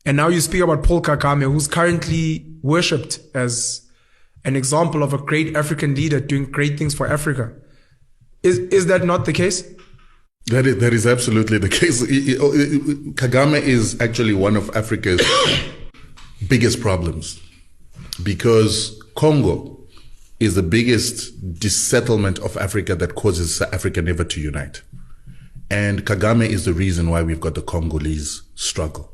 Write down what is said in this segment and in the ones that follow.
And now you speak about Paul Kagame, who's currently worshipped as an example of a great African leader doing great things for Africa. Is that not the case? That is absolutely the case. Kagame is actually one of Africa's biggest problems, because Congo is the biggest dissettlement of Africa that causes Africa never to unite. And Kagame is the reason why we've got the Congolese struggle.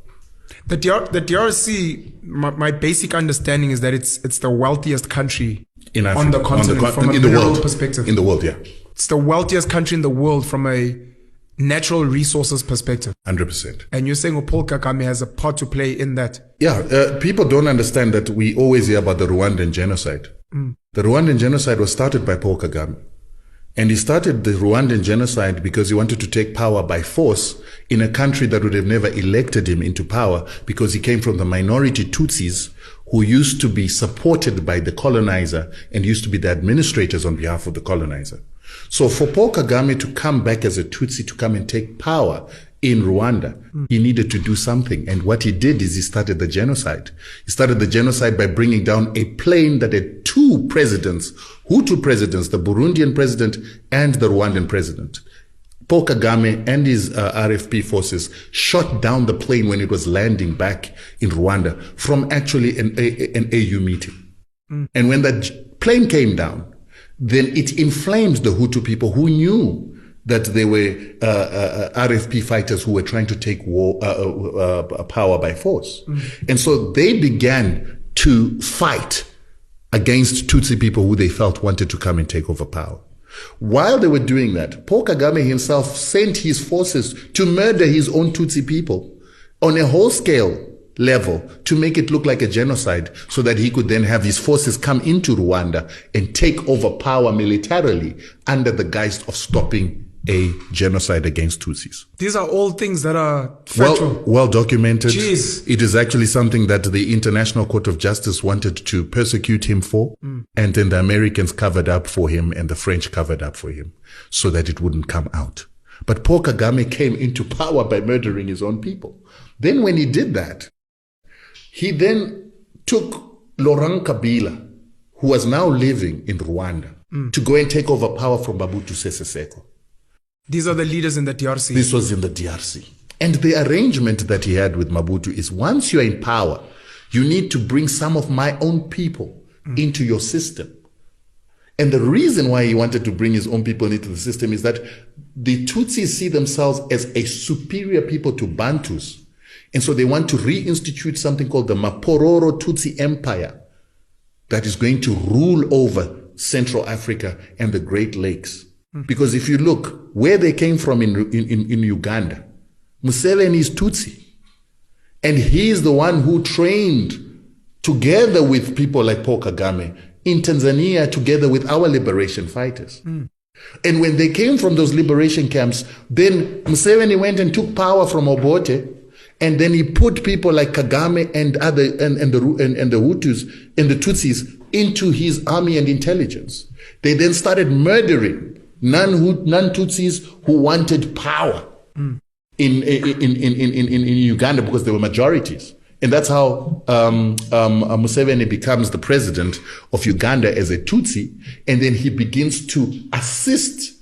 The DRC, my basic understanding is that it's the wealthiest country in Africa, on the continent from a mineral perspective. In the world, yeah. It's the wealthiest country in the world from a natural resources perspective. 100%. And you're saying Paul Kagame has a part to play in that? Yeah, people don't understand that we always hear about the Rwandan genocide. The Rwandan genocide was started by Paul Kagame. And he started the Rwandan genocide because he wanted to take power by force in a country that would have never elected him into power, because he came from the minority Tutsis who used to be supported by the colonizer and used to be the administrators on behalf of the colonizer. So for Paul Kagame to come back as a Tutsi to come and take power in Rwanda, he needed to do something. And what he did is he started the genocide. He started the genocide by bringing down a plane that had two presidents, Hutu presidents, the Burundian president and the Rwandan president. Paul Kagame and his RFP forces shot down the plane when it was landing back in Rwanda from actually an AU meeting. And when that plane came down, then it inflamed the Hutu people who knew that they were RFP fighters who were trying to take power by force. And so they began to fight against Tutsi people who they felt wanted to come and take over power. While they were doing that, Paul Kagame himself sent his forces to murder his own Tutsi people on a whole-scale level to make it look like a genocide, so that he could then have his forces come into Rwanda and take over power militarily under the guise of stopping a genocide against Tutsis. These are all things that are factual. Well documented. Jeez. It is actually something that the International Court of Justice wanted to persecute him for. And then the Americans covered up for him and the French covered up for him so that it wouldn't come out. But Paul Kagame came into power by murdering his own people. Then when he did that, he then took Laurent Kabila, who was now living in Rwanda, to go and take over power from Mobutu Sese Seko. These are the leaders in the DRC. This was in the DRC. And the arrangement that he had with Mobutu is, once you're in power, you need to bring some of my own people into your system. And the reason why he wanted to bring his own people into the system is that the Tutsis see themselves as a superior people to Bantus. And so they want to reinstitute something called the Mapororo Tutsi Empire that is going to rule over Central Africa and the Great Lakes. Because if you look where they came from in Uganda, Museveni is Tutsi. And he is the one who trained, together with people like Paul Kagame, in Tanzania, together with our liberation fighters. And when they came from those liberation camps, then Museveni went and took power from Obote, and then he put people like Kagame and the Hutus and the Tutsis into his army and intelligence. They then started murdering non-Tutsis who wanted power in Uganda, because they were majorities. And that's how Museveni becomes the president of Uganda as a Tutsi. And then he begins to assist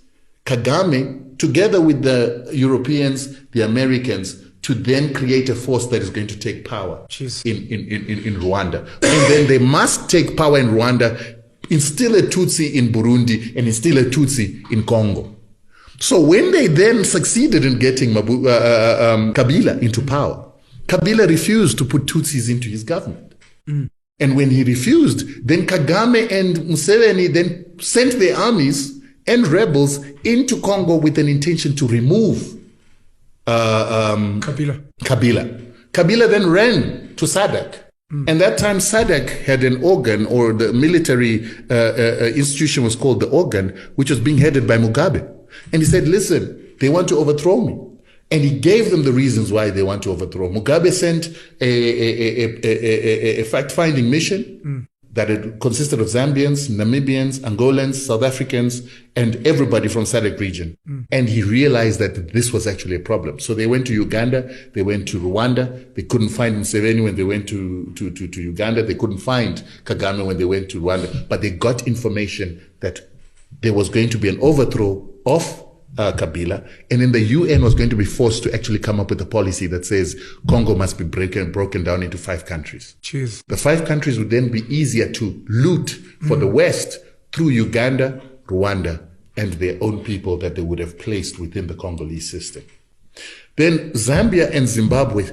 Kagame, together with the Europeans, the Americans, to then create a force that is going to take power in Rwanda. And then they must take power in Rwanda, instill a Tutsi in Burundi, and instill a Tutsi in Congo. So when they then succeeded in getting Kabila into power, Kabila refused to put Tutsis into his government. And when he refused, then Kagame and Museveni then sent their armies and rebels into Congo with an intention to remove Kabila. Kabila then ran to SADC. And that time SADC had an organ, or the military institution was called the organ, which was being headed by Mugabe. And he said, listen, they want to overthrow me. And he gave them the reasons why they want to overthrow. Mugabe sent a fact-finding mission. that it consisted of Zambians, Namibians, Angolans, South Africans, and everybody from SADC region. And he realized that this was actually a problem. So they went to Uganda, they went to Rwanda, they couldn't find Museveni when they went to Uganda, they couldn't find Kagame when they went to Rwanda, but they got information that there was going to be an overthrow of Kabila, and then the UN was going to be forced to actually come up with a policy that says Congo must be broken down into 5 countries. Jeez. The 5 countries would then be easier to loot for the West through Uganda, Rwanda, and their own people that they would have placed within the Congolese system. Then Zambia and Zimbabwe